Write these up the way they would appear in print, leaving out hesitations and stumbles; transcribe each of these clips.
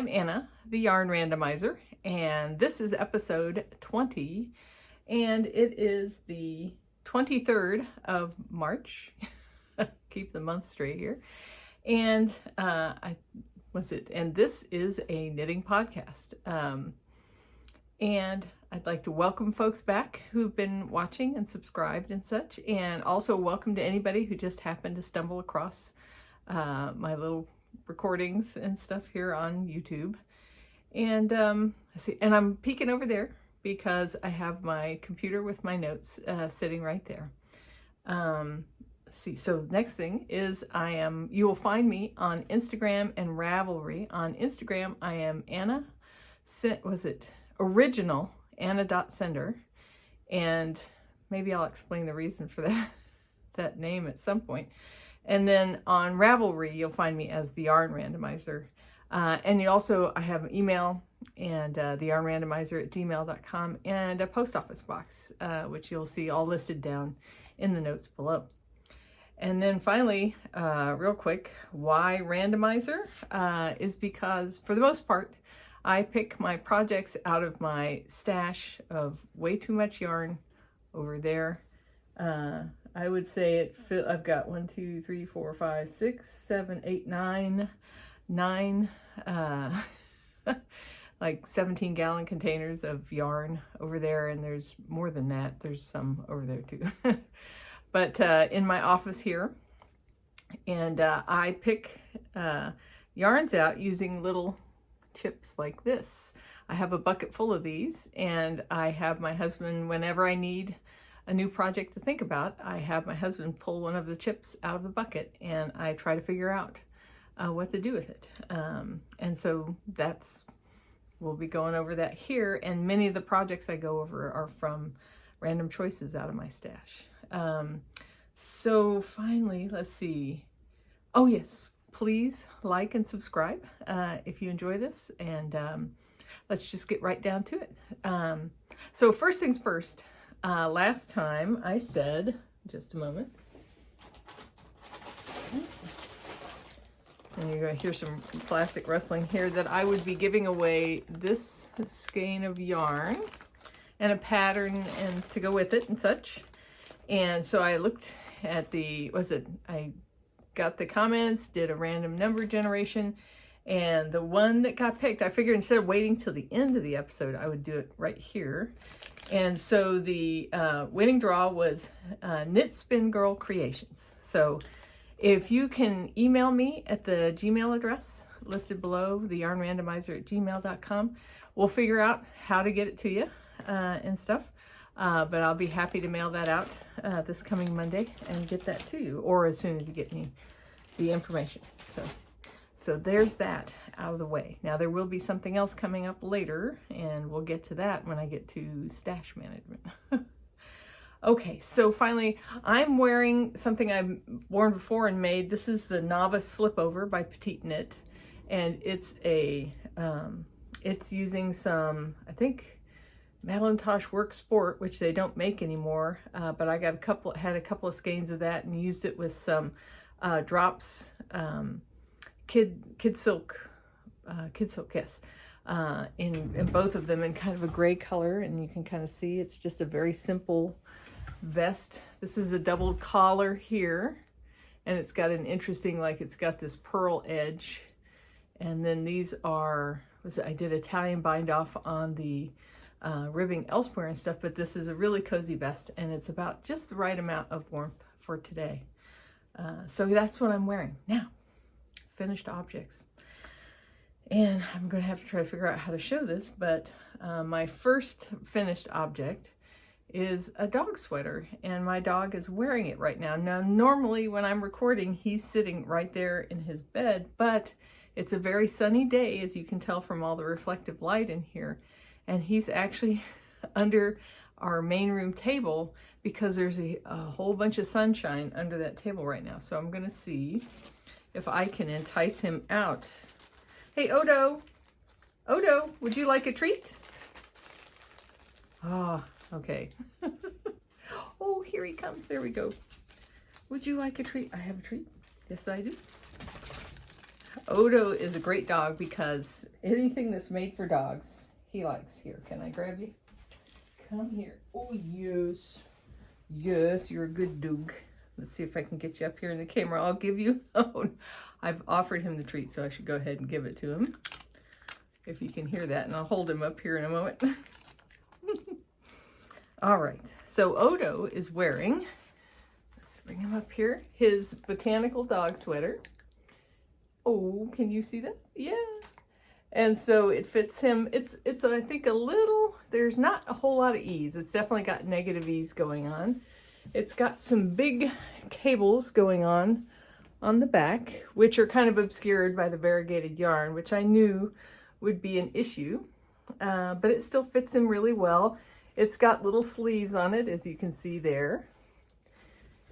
I'm Anna, the Yarn Randomizer, and this is episode 20, and it is the 23rd of March. Keep the month straight here. And and this is a knitting podcast. And I'd like to welcome folks back who've been watching and subscribed and such, and also welcome to anybody who just happened to stumble across my little recordings and stuff here on YouTube. And and I'm peeking over there because I have my computer with my notes sitting right there. So next thing is you will find me on Instagram and Ravelry. On Instagram, I am Anna, original Anna.sender, and maybe I'll explain the reason for that name at some point. And then on Ravelry, you'll find me as the Yarn Randomizer. And I have an email and the yarnrandomizer@gmail.com and a post office box, which you'll see all listed down in the notes below. And then finally, real quick, why randomizer? Is because for the most part, I pick my projects out of my stash of way too much yarn over there. I would say I've got 1, 2, 3, 4, 5, 6, 7, 8, 9, like 17-gallon containers of yarn over there, and there's more than that. There's some over there too. But in my office here, and I pick yarns out using little chips like this. I have a bucket full of these, and I have my husband, whenever I need a new project to think about, I have my husband pull one of the chips out of the bucket, and I try to figure out what to do with it. And so we'll be going over that here, and many of the projects I go over are from random choices out of my stash. So finally, let's see. Oh yes, please like and subscribe if you enjoy this, and let's just get right down to it. So first things first, last time I said, just a moment, and you're going to hear some plastic rustling here, that I would be giving away this skein of yarn and a pattern and to go with it and such. And so I looked at I got the comments, did a random number generation, and the one that got picked, I figured instead of waiting till the end of the episode, I would do it right here. And so the winning draw was Knit Spin Girl Creations. So if you can email me at the Gmail address listed below, the yarnrandomizer@gmail.com, we'll figure out how to get it to you and stuff. But I'll be happy to mail that out this coming Monday and get that to you, or as soon as you get me the information. So there's that out of the way. Now there will be something else coming up later, and we'll get to that when I get to stash management. Okay, so finally, I'm wearing something I've worn before and made. This is the Novice Slipover by Petite Knit, and it's using some, I think, Madelinetosh Work Sport, which they don't make anymore, but I got had a couple of skeins of that and used it with some drops, kid silk kiss, in both of them in kind of a gray color, and you can kind of see it's just a very simple vest. This is a double collar here, and it's got an interesting, it's got this pearl edge, and then these are, I did Italian bind off on the ribbing elsewhere and stuff, but this is a really cozy vest, and it's about just the right amount of warmth for today. So that's what I'm wearing. Now, finished objects. And I'm going to have to try to figure out how to show this, but my first finished object is a dog sweater, and my dog is wearing it right now. Now, normally when I'm recording, he's sitting right there in his bed, but it's a very sunny day, as you can tell from all the reflective light in here. And he's actually under our main room table because there's a whole bunch of sunshine under that table right now. So I'm going to see if I can entice him out. Hey, Odo! Odo, would you like a treat? Ah, okay. Oh, here he comes. There we go. Would you like a treat? I have a treat. Yes, I do. Odo is a great dog because anything that's made for dogs, he likes. Here, can I grab you? Come here. Oh, yes. Yes, you're a good dog. Let's see if I can get you up here in the camera. I'll give you. Oh, I've offered him the treat, so I should go ahead and give it to him. If you can hear that, and I'll hold him up here in a moment. All right, so Odo is wearing, let's bring him up here, his botanical dog sweater. Oh, can you see that? Yeah. And so it fits him. It's I think a little, there's not a whole lot of ease. It's definitely got negative ease going on. It's got some big cables going on the back, which are kind of obscured by the variegated yarn, which I knew would be an issue, but it still fits him really well. It's got little sleeves on it, as you can see there.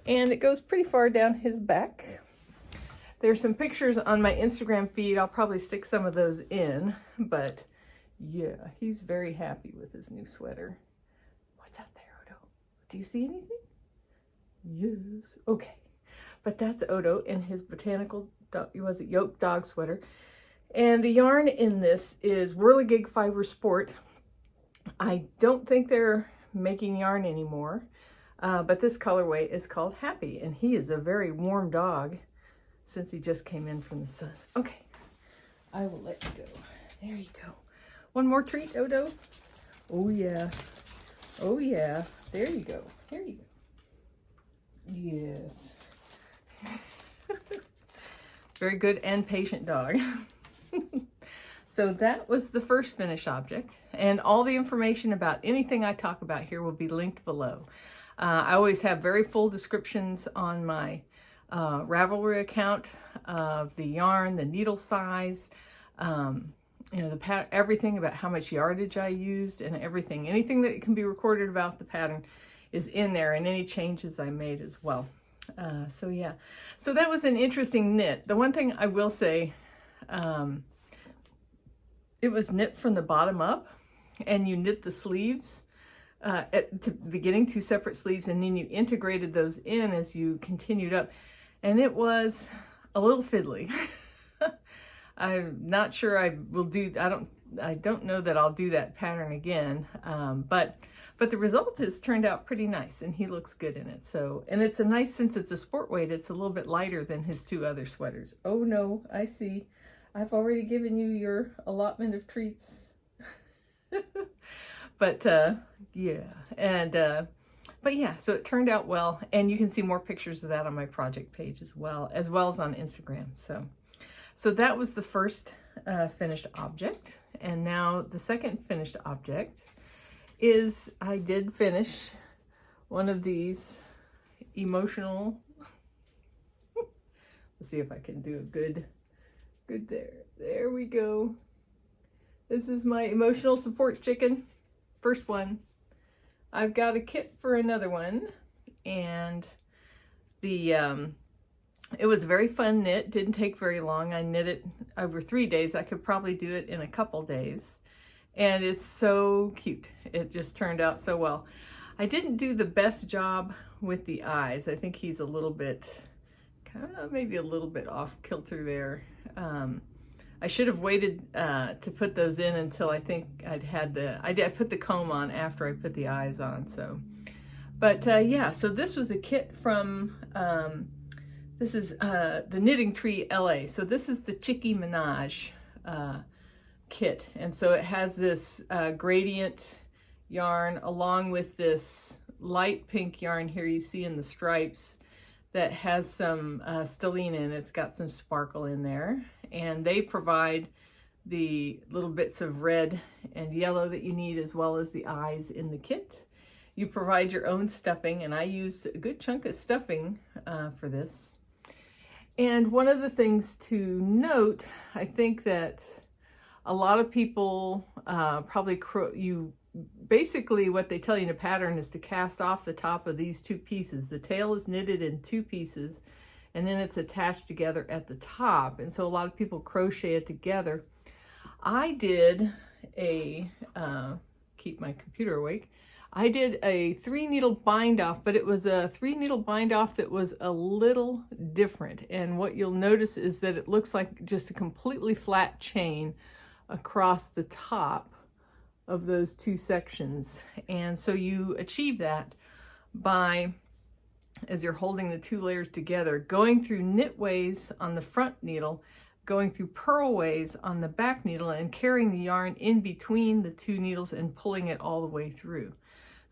And it goes pretty far down his back. There's some pictures on my Instagram feed. I'll probably stick some of those in, but yeah, he's very happy with his new sweater. What's up there, Odo? Do you see anything? Yes. Okay. But that's Odo in his botanical, yoke dog sweater. And the yarn in this is Whirligig Fiber Sport. I don't think they're making yarn anymore, but this colorway is called Happy, and he is a very warm dog since he just came in from the sun. Okay, I will let you go. There you go. One more treat, Odo. Oh yeah. Oh yeah. There you go. There you go. Yes. Very good and patient dog. So that was the first finished object, and all the information about anything I talk about here will be linked below. I always have very full descriptions on my Ravelry account of the yarn, the needle size, you know, the pattern, everything about how much yardage I used and everything. Anything that can be recorded about the pattern is in there, and any changes I made as well. So yeah, so that was an interesting knit. The one thing I will say, it was knit from the bottom up, and you knit the sleeves at the beginning, 2 separate sleeves, and then you integrated those in as you continued up, and it was a little fiddly. I'm not sure I will do, I don't know that I'll do that pattern again, but the result has turned out pretty nice, and he looks good in it. So, and it's a nice, since it's a sport weight, it's a little bit lighter than his 2 other sweaters. Oh no, I see. I've already given you your allotment of treats. But yeah, and but yeah, so it turned out well, and you can see more pictures of that on my project page as well as on Instagram. So that was the first finished object, and now the second finished object is I did finish one of these emotional. Let's see if I can do a good there we go. This is my emotional support chicken, first one. I've got a kit for another one, and the it was a very fun knit. Didn't take very long. I knit it over 3 days. I could probably do it in a couple days, and it's so cute. It just turned out so well. I didn't do the best job with the eyes. I think he's a little bit, maybe a little bit off kilter there. I should have waited to put those in until I think I put the comb on after I put the eyes on. So, but yeah, so this was a kit from, this is the Knitting Tree LA. So this is the Chicky Minaj kit. And so it has this gradient yarn along with this light pink yarn here you see in the stripes that has some stellene in it. It's got some sparkle in there, and they provide the little bits of red and yellow that you need, as well as the eyes in the kit. You provide your own stuffing, and I used a good chunk of stuffing for this. And one of the things to note, I think that a lot of people basically what they tell you in a pattern is to cast off the top of these 2 pieces. The tail is knitted in 2 pieces, and then it's attached together at the top. And so a lot of people crochet it together. I did keep my computer awake. I did a 3-needle bind off, but it was a 3-needle bind off that was a little different. And what you'll notice is that it looks like just a completely flat chain across the top of those 2 sections. And so you achieve that by, as you're holding the 2 layers together, going through knitways on the front needle, going through purlways on the back needle, and carrying the yarn in between the 2 needles and pulling it all the way through.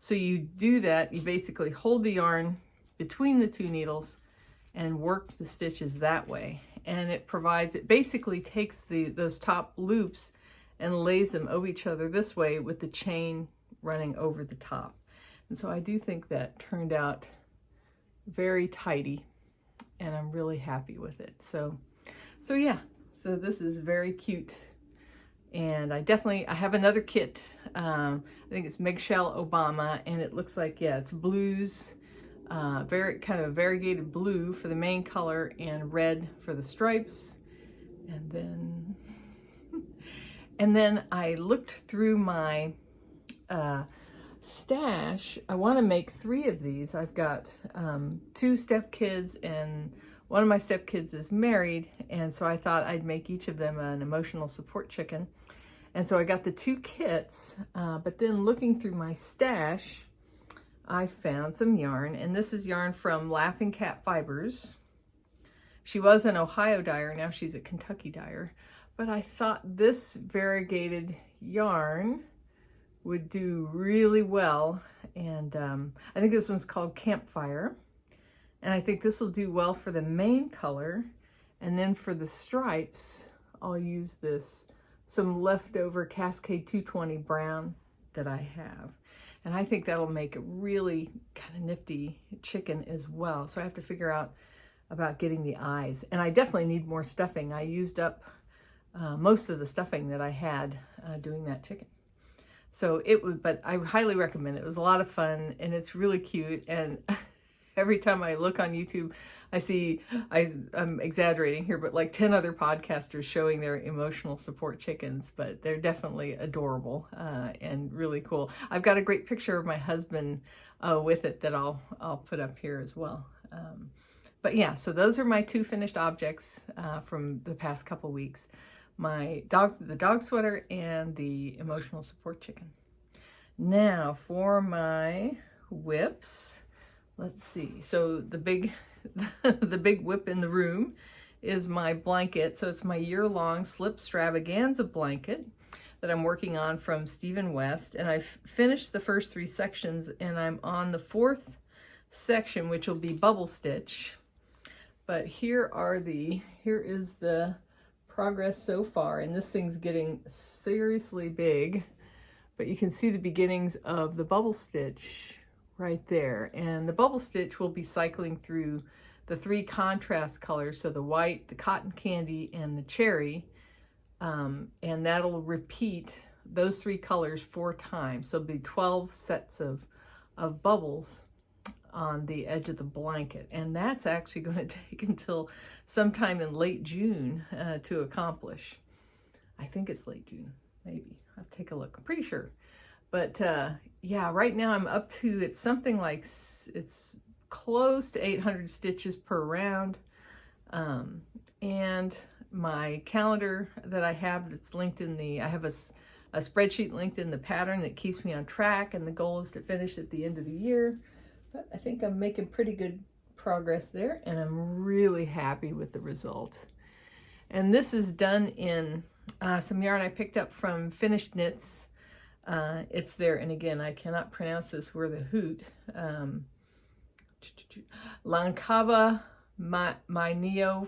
So you do that, you basically hold the yarn between the 2 needles and work the stitches that way. And it basically takes those top loops and lays them over each other this way with the chain running over the top. And so I do think that turned out very tidy, and I'm really happy with it. So yeah, so this is very cute. And I have another kit. I think it's Michelle Obama, and it looks like, yeah, it's blues, very kind of variegated blue for the main color and red for the stripes. And then I looked through my stash. I want to make 3 of these. I've got 2 stepkids, and one of my stepkids is married, and so I thought I'd make each of them an emotional support chicken. And so I got the 2 kits, but then looking through my stash, I found some yarn, and this is yarn from Laughing Cat Fibers. She was an Ohio dyer, now she's a Kentucky dyer, but I thought this variegated yarn would do really well, and I think this one's called Campfire, and I think this will do well for the main color. And then for the stripes, I'll use some leftover Cascade 220 brown that I have, and I think that'll make a really kind of nifty chicken as well. So I have to figure out about getting the eyes, and I definitely need more stuffing. I used up most of the stuffing that I had doing that chicken. So but I highly recommend it. It was a lot of fun, and it's really cute. And every time I look on YouTube, I see, I'm exaggerating here, but like 10 other podcasters showing their emotional support chickens, but they're definitely adorable and really cool. I've got a great picture of my husband with it that I'll put up here as well. But yeah, so those are my 2 finished objects from the past couple weeks. The dog sweater and the emotional support chicken. Now for my whips, let's see. So the big whip in the room is my blanket. So it's my year-long slip stravaganza blanket that I'm working on from Stephen West. And I've finished the first 3 sections, and I'm on the 4th section, which will be bubble stitch. But here is the progress so far, and this thing's getting seriously big, but you can see the beginnings of the bubble stitch right there. And the bubble stitch will be cycling through the 3 contrast colors, so the white, the cotton candy, and the cherry, and that'll repeat those 3 colors 4 times. So it'll be 12 sets of bubbles on the edge of the blanket, and that's actually going to take until sometime in late June to accomplish. I think it's late June, maybe. I'll take a look. I'm pretty sure. But yeah, right now I'm up to, it's something like, it's close to 800 stitches per round. And my calendar that I have that's linked in I have a spreadsheet linked in the pattern that keeps me on track, and the goal is to finish at the end of the year. But I think I'm making pretty good progress there, and I'm really happy with the result. And this is done in some yarn I picked up from Finished Knits. It's there, and again, I cannot pronounce this word, the hoot. Lankava My Neo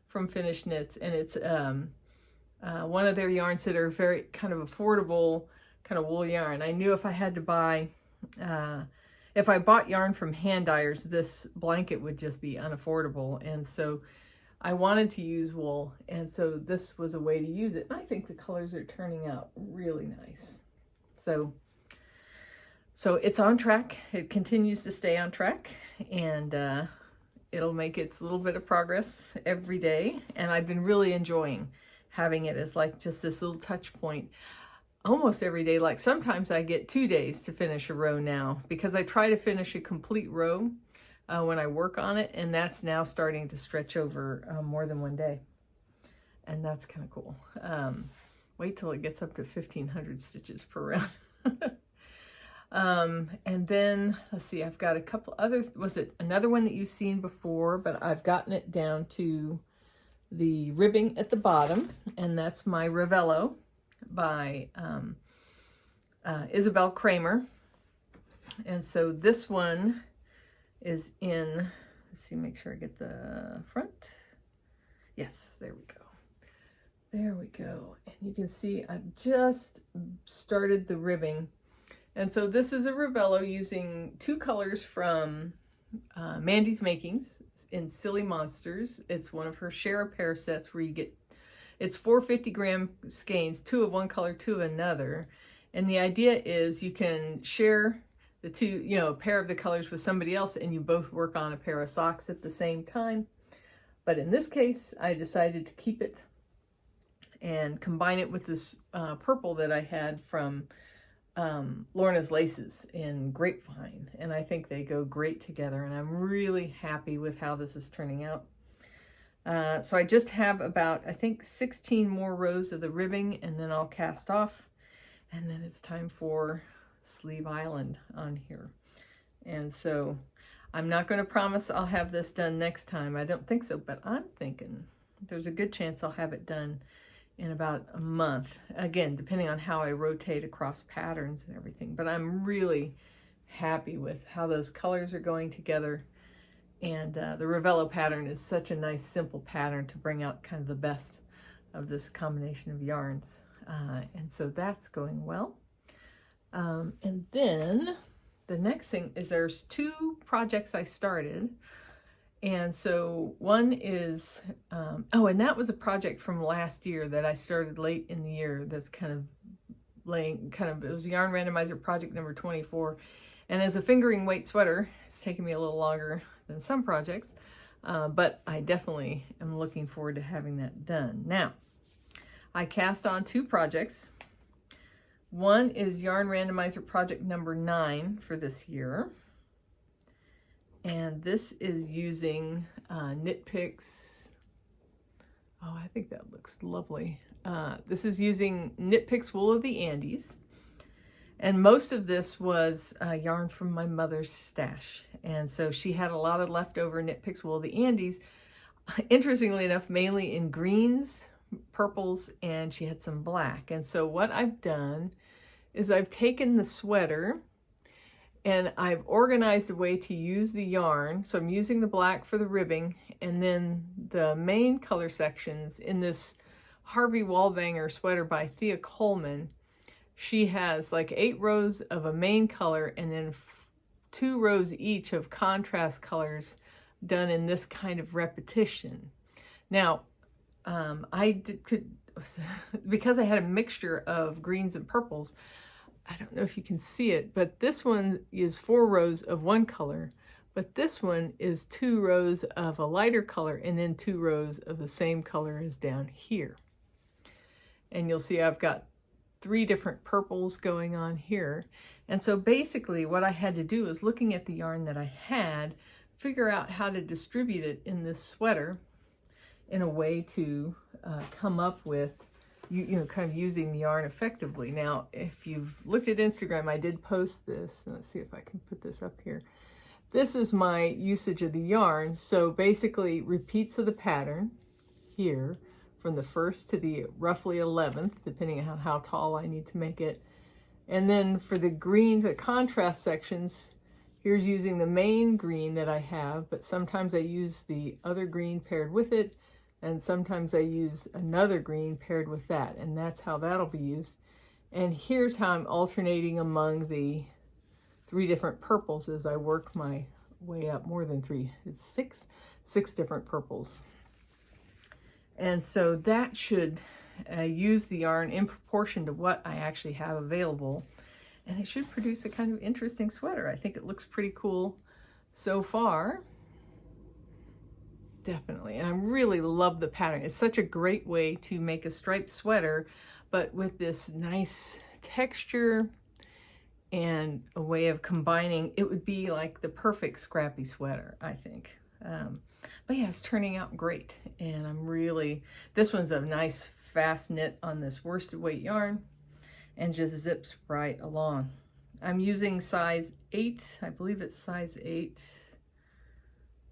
from Finished Knits, and it's one of their yarns that are very kind of affordable, kind of wool yarn. I knew if I had to buy if I bought yarn from hand dyers, this blanket would just be unaffordable. And so I wanted to use wool, and so this was a way to use it. And I think the colors are turning out really nice. So it's on track. It continues to stay on track, and it'll make its little bit of progress every day. And I've been really enjoying having it as like just this little touch point almost every day. Like sometimes I get 2 days to finish a row now, because I try to finish a complete row when I work on it, and that's now starting to stretch over more than 1 day. And that's kind of cool. Wait till it gets up to 1,500 stitches per round. And then, let's see, I've got a couple other, was it another one that you've seen before, but I've gotten it down to the ribbing at the bottom, and that's my Ravello by Isabel Kramer. And so this one is in, let's see, make sure I get the front. Yes, there we go. There we go. And you can see I've just started the ribbing. And so this is a Ravello using 2 colors from Mandy's Makings in Silly Monsters. It's one of her share a pair sets where you get, it's 4 50-gram skeins, 2 of one color, 2 of another. And the idea is you can share the 2, you know, a pair of the colors with somebody else, and you both work on a pair of socks at the same time. But in this case, I decided to keep it and combine it with this purple that I had from Lorna's Laces in Grapevine, and I think they go great together, and I'm really happy with how this is turning out. So I just have about, I think, 16 more rows of the ribbing, and then I'll cast off, and then it's time for Sleeve Island on here. And so I'm not going to promise I'll have this done next time. I don't think so, but I'm thinking there's a good chance I'll have it done in about a month, again, depending on how I rotate across patterns and everything. But I'm really happy with how those colors are going together. And the Ravello pattern is such a nice, simple pattern to bring out kind of the best of this combination of yarns. And so that's going well. And then the next thing is there's 2 projects I started. And so one is, oh, and that was a project from last year that I started late in the year that's kind of laying, it was Yarn Randomizer project number 24. And as a fingering weight sweater, it's taken me a little longer than some projects, but I definitely am looking forward to having that done. Now, I cast on 2 projects. One is Yarn Randomizer project number 9 for this year. And this is using Knit Picks. Oh, I think that looks lovely. This is using Knit Picks Wool of the Andes. And most of this was yarn from my mother's stash. And so she had a lot of leftover Knit Picks Wool of the Andes. Interestingly enough, mainly in greens, purples, and she had some black. And so what I've done is I've taken the sweater and I've organized a way to use the yarn. So I'm using the black for the ribbing, and then the main color sections in this Harvey Wallbanger sweater by Thea Coleman. She has like 8 rows of a main color and then 2 rows each of contrast colors done in this kind of repetition. Now, because I had a mixture of greens and purples, I don't know if you can see it, but this one is 4 rows of one color, but this one is 2 rows of a lighter color and then 2 rows of the same color as down here. And you'll see I've got 3 different purples going on here. And so basically what I had to do is, looking at the yarn that I had, figure out how to distribute it in this sweater in a way to come up with you know, kind of using the yarn effectively. Now, if you've looked at Instagram, I did post this. Let's see if I can put this up here. This is my usage of the yarn. So basically repeats of the pattern here from the 1st to the roughly 11th, depending on how tall I need to make it. And then for the green, the contrast sections, here's using the main green that I have, but sometimes I use the other green paired with it, and sometimes I use another green paired with that, and that's how that'll be used. And here's how I'm alternating among the 3 different purples as I work my way up. More than 3, it's 6 different purples. And so that should use the yarn in proportion to what I actually have available, and it should produce a kind of interesting sweater. I think it looks pretty cool so far. Definitely. And I really love the pattern. It's such a great way to make a striped sweater, but with this nice texture and a way of combining, it would be like the perfect scrappy sweater, I think. But yeah, it's turning out great. And I'm really, this one's a nice fast knit on this worsted weight yarn and just zips right along. I'm using size 8. I believe it's size 8.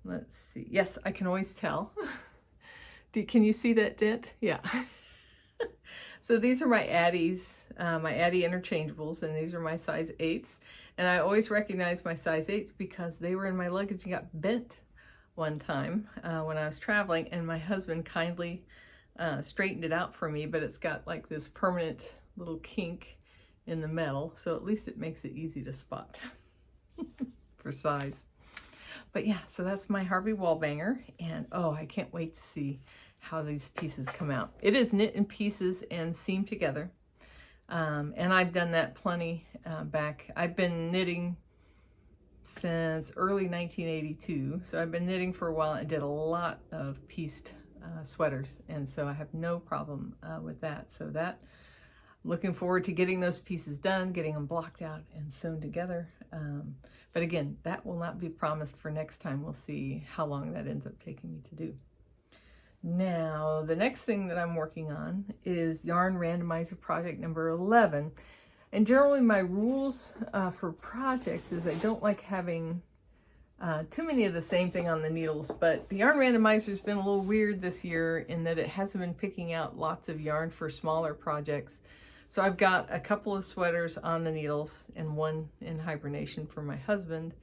Let's see. Yes, I can always tell. Can you see that dent? Yeah. So these are my Addies, my Addie interchangeables, and these are my size 8s. And I always recognize my size 8s because they were in my luggage and got bent one time when I was traveling, and my husband kindly straightened it out for me, but it's got like this permanent little kink in the metal, so at least it makes it easy to spot for size. But yeah, so that's my Harvey Wallbanger, and oh, I can't wait to see how these pieces come out. It is knit in pieces and seamed together, and I've done that plenty back. I've been knitting since early 1982, so I've been knitting for a while and did a lot of pieced sweaters, and so I have no problem with that. So that, looking forward to getting those pieces done, getting them blocked out and sewn together. But again, that will not be promised for next time. We'll see how long that ends up taking me to do. Now, the next thing that I'm working on is Yarn Randomizer project number 11. And generally my rules for projects is I don't like having too many of the same thing on the needles, but the Yarn Randomizer has been a little weird this year in that it hasn't been picking out lots of yarn for smaller projects. So I've got a couple of sweaters on the needles and one in hibernation for my husband,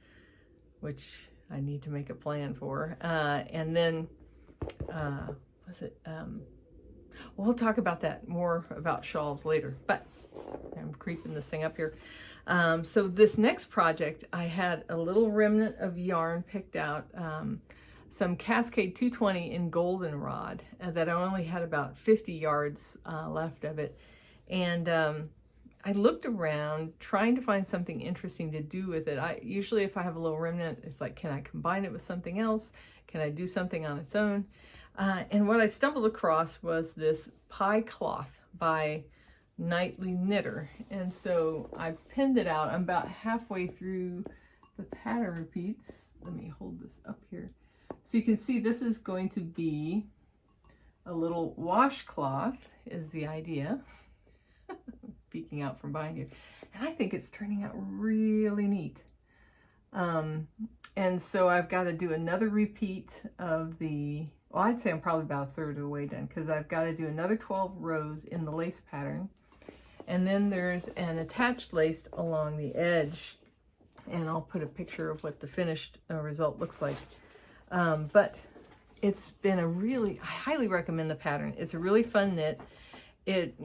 which I need to make a plan for. And then, we'll talk about that, more about shawls later, but I'm creeping this thing up here. So this next project, I had a little remnant of yarn picked out, some Cascade 220 in goldenrod that I only had about 50 yards left of it. And I looked around trying to find something interesting to do with it. Usually if I have a little remnant, it's like, can I combine it with something else? Can I do something on its own? And what I stumbled across was this pie cloth by Nightly Knitter, and so I pinned it out. I'm about halfway through the pattern repeats. Let me hold this up here so you can see this is going to be a little washcloth is the idea. Peeking out from behind you, and I think it's turning out really neat. And so I've got to do another repeat of the, well, I'd say I'm probably about a third of the way done, because I've got to do another 12 rows in the lace pattern. And then there's an attached lace along the edge, and I'll put a picture of what the finished result looks like. But it's been I highly recommend the pattern. It's a really fun knit. It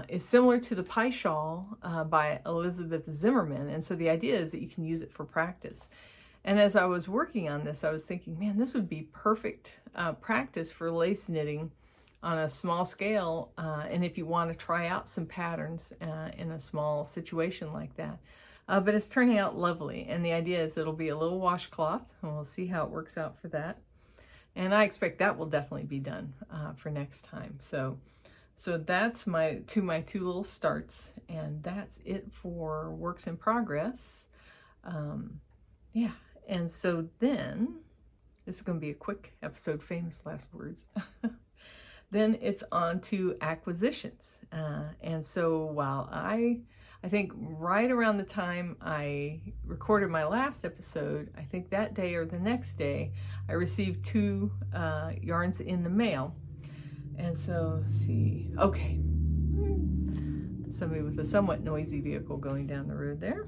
is similar to the Pie Shawl by Elizabeth Zimmerman, and so the idea is that you can use it for practice. And as I was working on this, I was thinking, man, this would be perfect practice for lace knitting on a small scale, and if you want to try out some patterns in a small situation like that. But it's turning out lovely, and the idea is it'll be a little washcloth, and we'll see how it works out for that. And I expect that will definitely be done for next time. So that's my two little starts, and that's it for works in progress. Yeah, and so then, this is going to be a quick episode, famous last words. Then it's on to acquisitions. And so while I think right around the time I recorded my last episode, I think that day or the next day, I received 2 yarns in the mail. And so, let's see, okay. Somebody with a somewhat noisy vehicle going down the road there.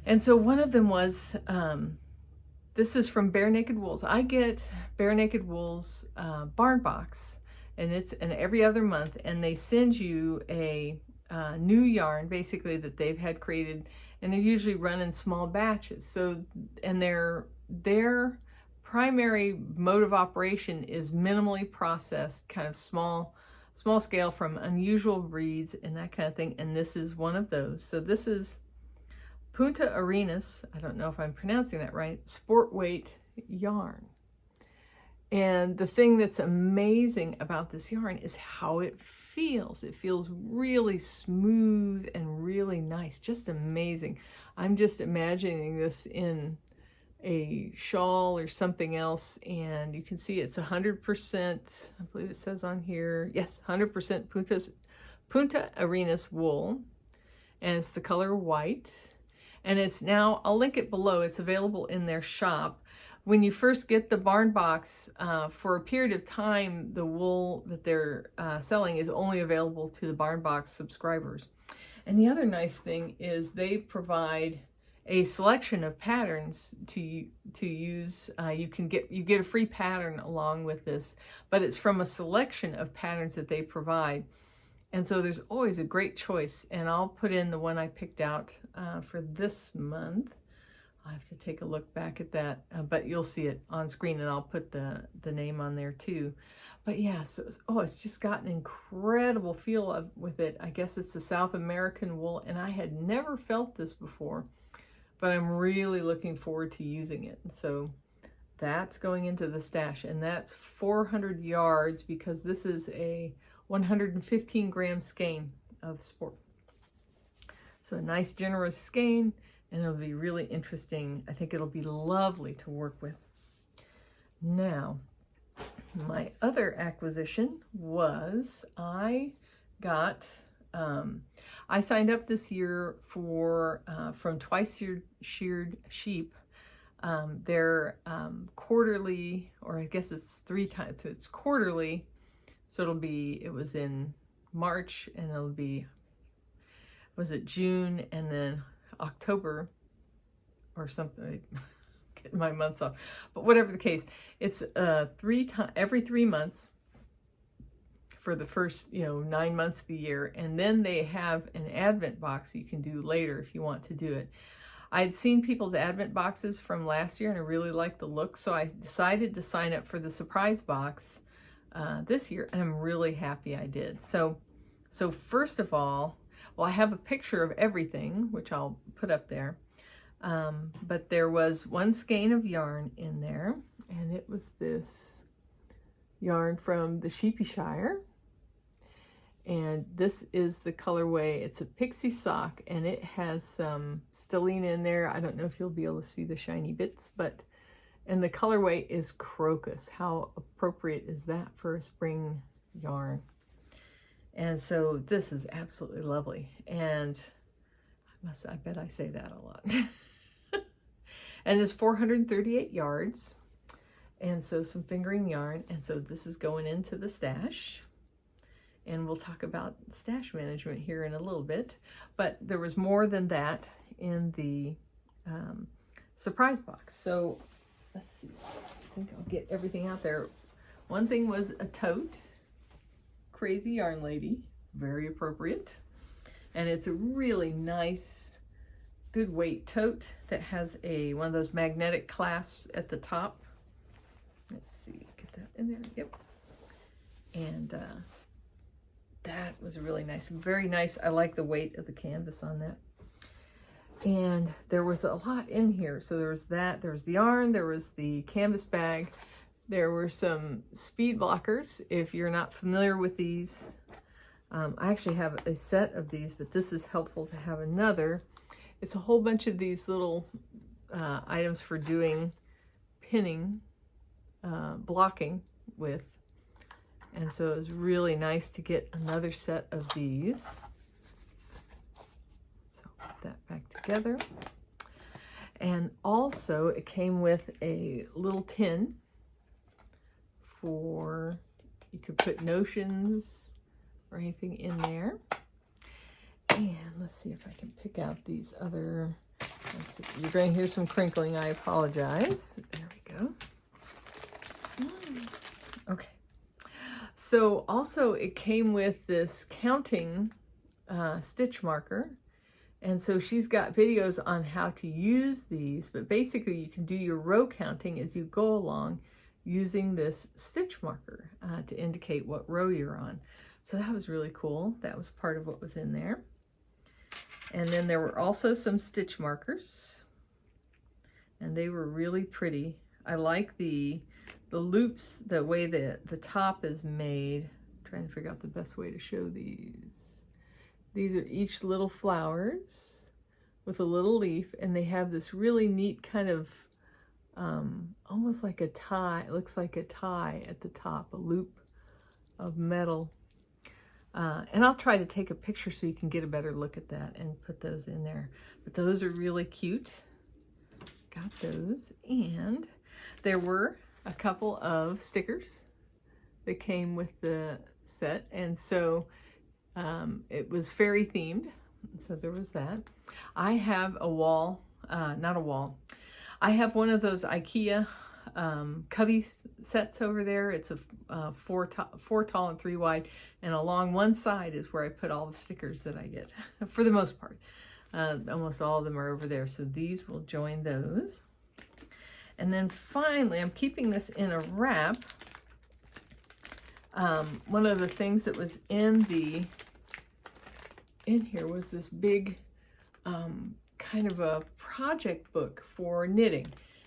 And so one of them was, this is from Bare Naked Wools. I get Bare Naked Wools Barn Box, and it's every other month, and they send you a new yarn, basically, that they've had created, and they're usually run in small batches. So, and their primary mode of operation is minimally processed, kind of small scale from unusual breeds and that kind of thing, and this is one of those. So this is Punta Arenas, I don't know if I'm pronouncing that right, sport weight yarn. And the thing that's amazing about this yarn is how it feels. It feels really smooth and really nice, just amazing. I'm just imagining this in a shawl or something else, and you can see it's 100%, I believe it says on here, yes, 100% Punta Arenas wool, and it's the color white. And it's now, I'll link it below, it's available in their shop. When you first get the barn box, for a period of time, the wool that they're selling is only available to the barn box subscribers. And the other nice thing is they provide a selection of patterns to use. You get a free pattern along with this, but it's from a selection of patterns that they provide. And so there's always a great choice. And I'll put in the one I picked out for this month. I'll have to take a look back at that, but you'll see it on screen, and I'll put the name on there too. But yeah, so it's just got an incredible feel with it. I guess it's the South American wool, and I had never felt this before, but I'm really looking forward to using it. And so that's going into the stash, and that's 400 yards because this is a 115 gram skein of sport. So a nice generous skein, and it'll be really interesting. I think it'll be lovely to work with. Now, my other acquisition was I signed up this year for from Twice Sheared Sheep. Their quarterly, or I guess it's 3 times, it's quarterly. So it was in March, and it'll be, was it June and then October or something. Getting my months off, but whatever the case, it's every 3 months for the first 9 months of the year, and then they have an Advent box you can do later if you want to do it. I'd seen people's Advent boxes from last year, and I really liked the look, so I decided to sign up for the surprise box this year, and I'm really happy I did. So first of all, well, I have a picture of everything, which I'll put up there. But there was one skein of yarn in there, and it was this yarn from the Sheepyshire. And this is the colorway. It's a pixie sock, and it has some stellene in there. I don't know if you'll be able to see the shiny bits, and the colorway is crocus. How appropriate is that for a spring yarn? And so this is absolutely lovely. And I bet I say that a lot. And it's 438 yards. And so some fingering yarn. And so this is going into the stash. And we'll talk about stash management here in a little bit. But there was more than that in the surprise box. So let's see. I think I'll get everything out there. One thing was a tote. Crazy Yarn Lady. Very appropriate. And it's a really nice, good weight tote that has one of those magnetic clasps at the top. Let's see, get that in there. Yep. And that was really nice. Very nice. I like the weight of the canvas on that. And there was a lot in here. So there was that. There was the yarn. There was the canvas bag. There were some speed blockers. If you're not familiar with these, I actually have a set of these, but this is helpful to have another. It's a whole bunch of these little items for doing pinning, blocking with. And so it was really nice to get another set of these. So put that back together. And also it came with a little tin for, you could put notions or anything in there. And let's see if I can pick out these other, let's see, you're going to hear some crinkling, I apologize. There we go. Okay. So also it came with this counting stitch marker. And so she's got videos on how to use these, but basically you can do your row counting as you go along using this stitch marker to indicate what row you're on. So that was really cool. That was part of what was in there. And then there were also some stitch markers, and they were really pretty. I like the the loops, the way the top is made. I'm trying to figure out the best way to show these. These are each little flowers with a little leaf, and they have this really neat kind of almost like a tie. It looks like a tie at the top, a loop of metal. And I'll try to take a picture so you can get a better look at that and put those in there. But those are really cute. Got those. And there were a couple of stickers that came with the set. And so it was fairy themed. So there was that. I have a wall, not a wall. I have one of those IKEA cubby sets over there. It's a four tall and 3 wide, and along one side is where I put all the stickers that I get for the most part. Almost all of them are over there, so these will join those. And then finally, I'm keeping this in a wrap. One of the things that was in here was this big kind of a project book for knitting.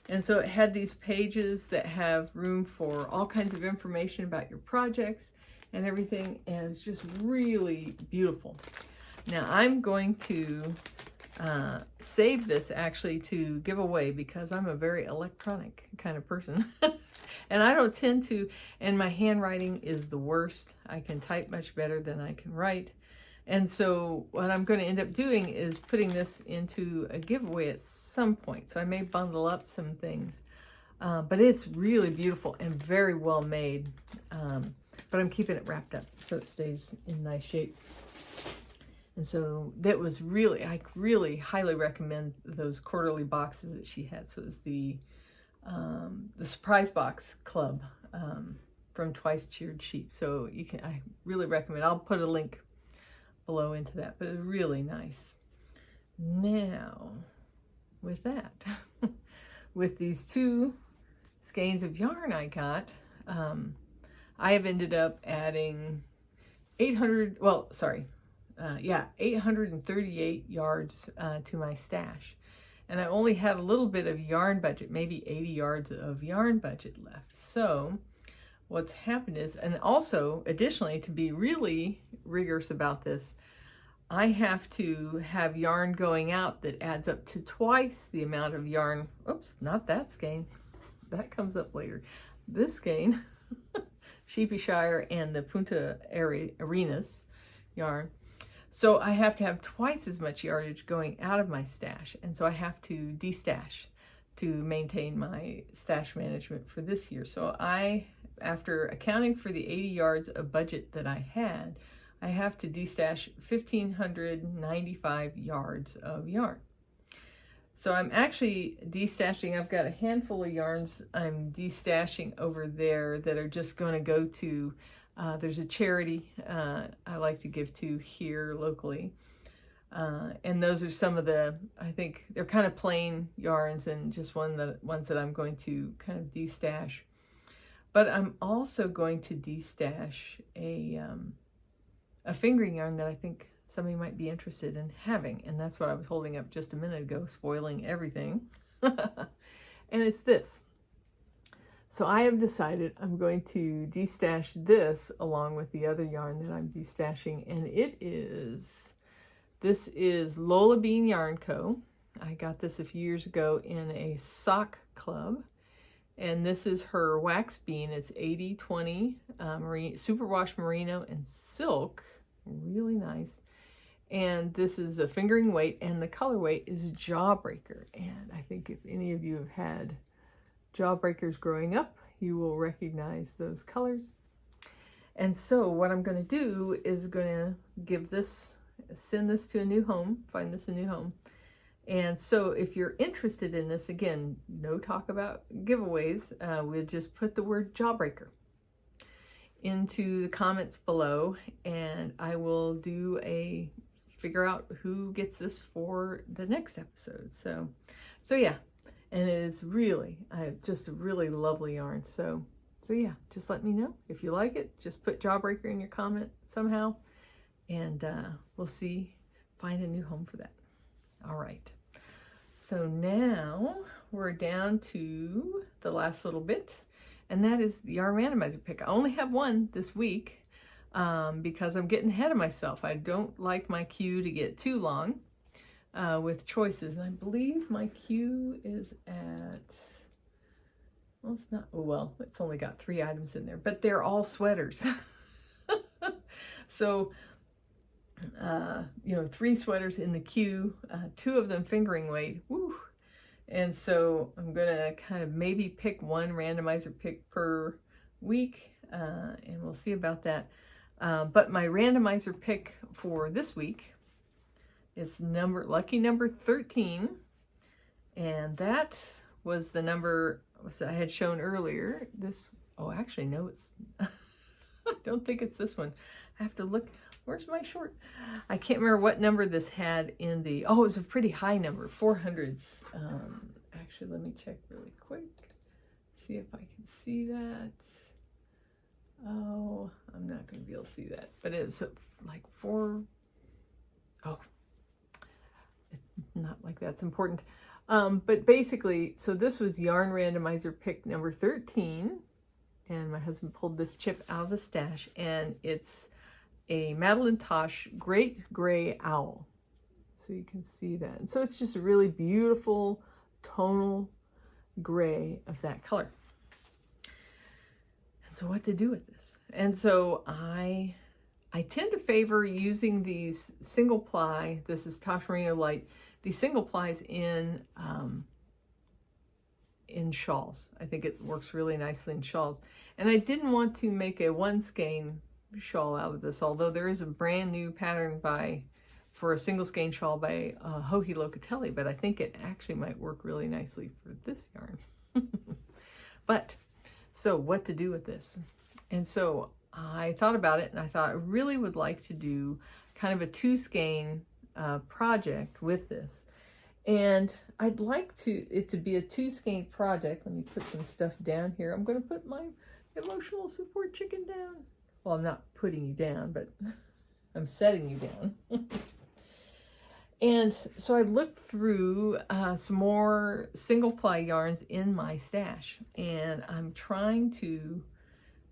And so it had these pages that have room for all kinds of information about your projects and everything, and it's just really beautiful. Now I'm going to save this actually to give away because I'm a very electronic kind of person. And I don't tend to, and my handwriting is the worst. I can type much better than I can write. And so what I'm going to end up doing is putting this into a giveaway at some point. So I may bundle up some things, but it's really beautiful and very well made. But I'm keeping it wrapped up so it stays in nice shape. And so that was really, I really highly recommend those quarterly boxes that she had. So it was the Surprise Box Club from Twice Sheared Sheep. So you can, I really recommend. I'll put a link below into that, but it's really nice. Now, with that, with these 2 skeins of yarn I got, I have ended up adding 838 yards to my stash. And I only had a little bit of yarn budget, maybe 80 yards of yarn budget left. So what's happened is, and also additionally, to be really rigorous about this, I have to have yarn going out that adds up to twice the amount of yarn. Oops, not that skein. That comes up later. This skein, Sheepyshire and the Punta Arenas yarn. So I have to have twice as much yardage going out of my stash. And so I have to destash to maintain my stash management for this year. So after accounting for the 80 yards of budget that I had, I have to destash 1,595 yards of yarn. So I'm actually destashing. I've got a handful of yarns I'm destashing over there that are just going to go to, there's a charity I like to give to here locally. And those are some of the, I think they're kind of plain yarns and just ones that I'm going to kind of destash. But I'm also going to destash a fingering yarn that I think somebody might be interested in having. And that's what I was holding up just a minute ago, spoiling everything. And it's this. So I have decided I'm going to destash this along with the other yarn that I'm destashing. And this is Lola Bean Yarn Co. I got this a few years ago in a sock club. And this is her wax bean. It's 80/20 superwash merino and silk. Really nice. And this is a fingering weight, and the colorway is Jawbreaker. And I think if any of you have had Jawbreakers growing up, you will recognize those colors. And so what I'm going to do is going to send this to a new home, find this a new home. And so if you're interested in this, again, no talk about giveaways. We'll just put the word Jawbreaker into the comments below, and I will figure out who gets this for the next episode. So yeah, and it is really, just a really lovely yarn. So yeah, just let me know if you like it. Just put Jawbreaker in your comment somehow, and we'll find a new home for that. All right. So now we're down to the last little bit, and that is the Yarn Randomizer pick. I only have one this week because I'm getting ahead of myself. I don't like my queue to get too long with choices. And I believe my queue is at, well, it's not, well, it's only got 3 items in there, but they're all sweaters. So, you know, 3 sweaters in the queue, 2 of them fingering weight. Woo! And so I'm gonna kind of maybe pick 1 randomizer pick per week, and we'll see about that. But my randomizer pick for this week is lucky number 13, and that was the number I had shown earlier. This, oh, actually, no, it's, I don't think it's this one. I have to look. Where's my short? I can't remember what number this had in the, oh, it was a pretty high number, 400s. Actually, let me check really quick, see if I can see that. Oh, I'm not going to be able to see that, but it's like 4, oh, not like that's important. But basically, so this was Yarn Randomizer pick number 13, and my husband pulled this chip out of the stash, and it's a Madeline Tosh Great Gray Owl. So you can see that. And so it's just a really beautiful tonal gray of that color. And so what to do with this? And so I tend to favor using these single ply. This is Tosh Merino Light. These single plies in shawls. I think it works really nicely in shawls. And I didn't want to make a 1 skein shawl out of this, although there is a brand new pattern for a single skein shawl by Joji Locatelli, but I think it actually might work really nicely for this yarn. But, so what to do with this? And so I thought about it, and I thought I really would like to do kind of a 2 skein project with this. And I'd like it to be a 2 skein project. Let me put some stuff down here. I'm going to put my emotional support chicken down. Well, I'm not putting you down, but I'm setting you down. And so I looked through some more single ply yarns in my stash, and I'm trying to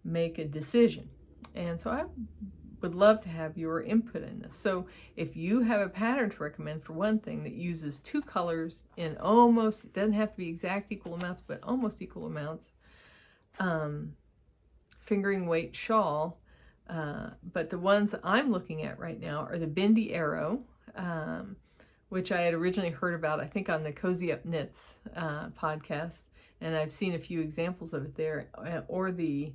make a decision. And so I would love to have your input in this. So if you have a pattern to recommend for one thing that uses 2 colors in almost, it doesn't have to be exact equal amounts, but almost equal amounts, fingering weight shawl, but the ones I'm looking at right now are the Bindi Arrow, which I had originally heard about, I think, on the CozyUp Knits podcast, and I've seen a few examples of it there, or the,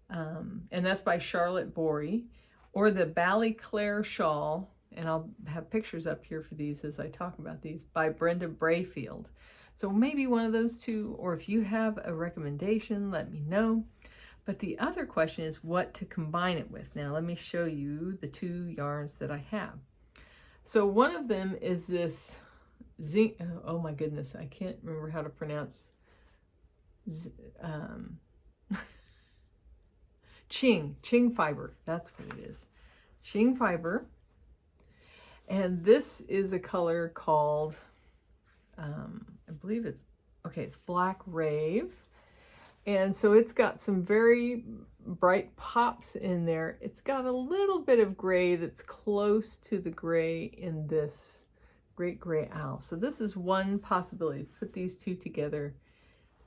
and that's by Charlotte Borey, or the Ballyclare shawl, and I'll have pictures up here for these as I talk about these, by Brenda Brayfield. So maybe one of those 2, or if you have a recommendation, let me know. But the other question is what to combine it with. Now let me show you the 2 yarns that I have. So one of them is this zinc, oh my goodness, I can't remember how to pronounce, Ching fiber, that's what it is. Ching fiber. And this is a color called, I believe it's, okay, it's Black Rave. And so it's got some very bright pops in there. It's got a little bit of gray that's close to the gray in this Great Gray Owl. So this is one possibility. Put these 2 together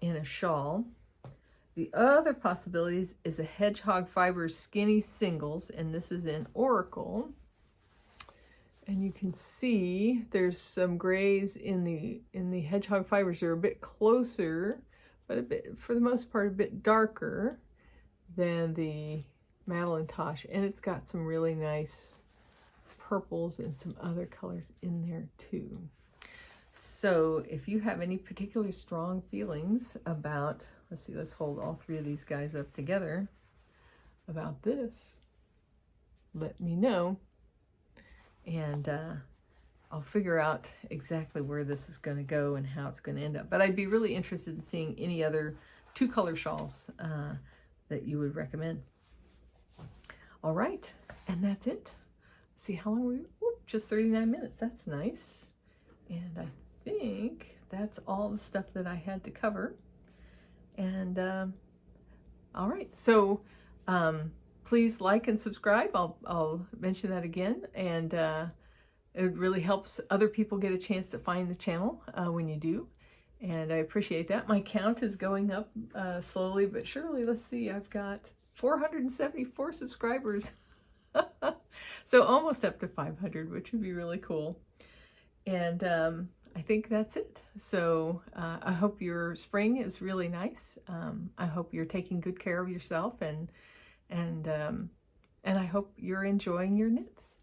in a shawl. The other possibilities is a Hedgehog Fibers Skinny Singles, and this is in Oracle. And you can see there's some grays in the Hedgehog Fibers. They're a bit closer, but a bit, for the most part, a bit darker than the Madeline Tosh. And it's got some really nice purples and some other colors in there too. So if you have any particular strong feelings about, let's see, let's hold all 3 of these guys up together, about this, let me know. And I'll figure out exactly where this is going to go and how it's going to end up. But I'd be really interested in seeing any other 2 color shawls that you would recommend. All right, and that's it. See how long we, just 39 minutes. That's nice. And I think that's all the stuff that I had to cover. And All right, so please like and subscribe. I'll mention that again, and it really helps other people get a chance to find the channel when you do, and I appreciate that. My count is going up slowly but surely. Let's see, I've got 474 subscribers. So almost up to 500, which would be really cool. And I think that's it. So I hope your spring is really nice. I hope you're taking good care of yourself, and I hope you're enjoying your knits.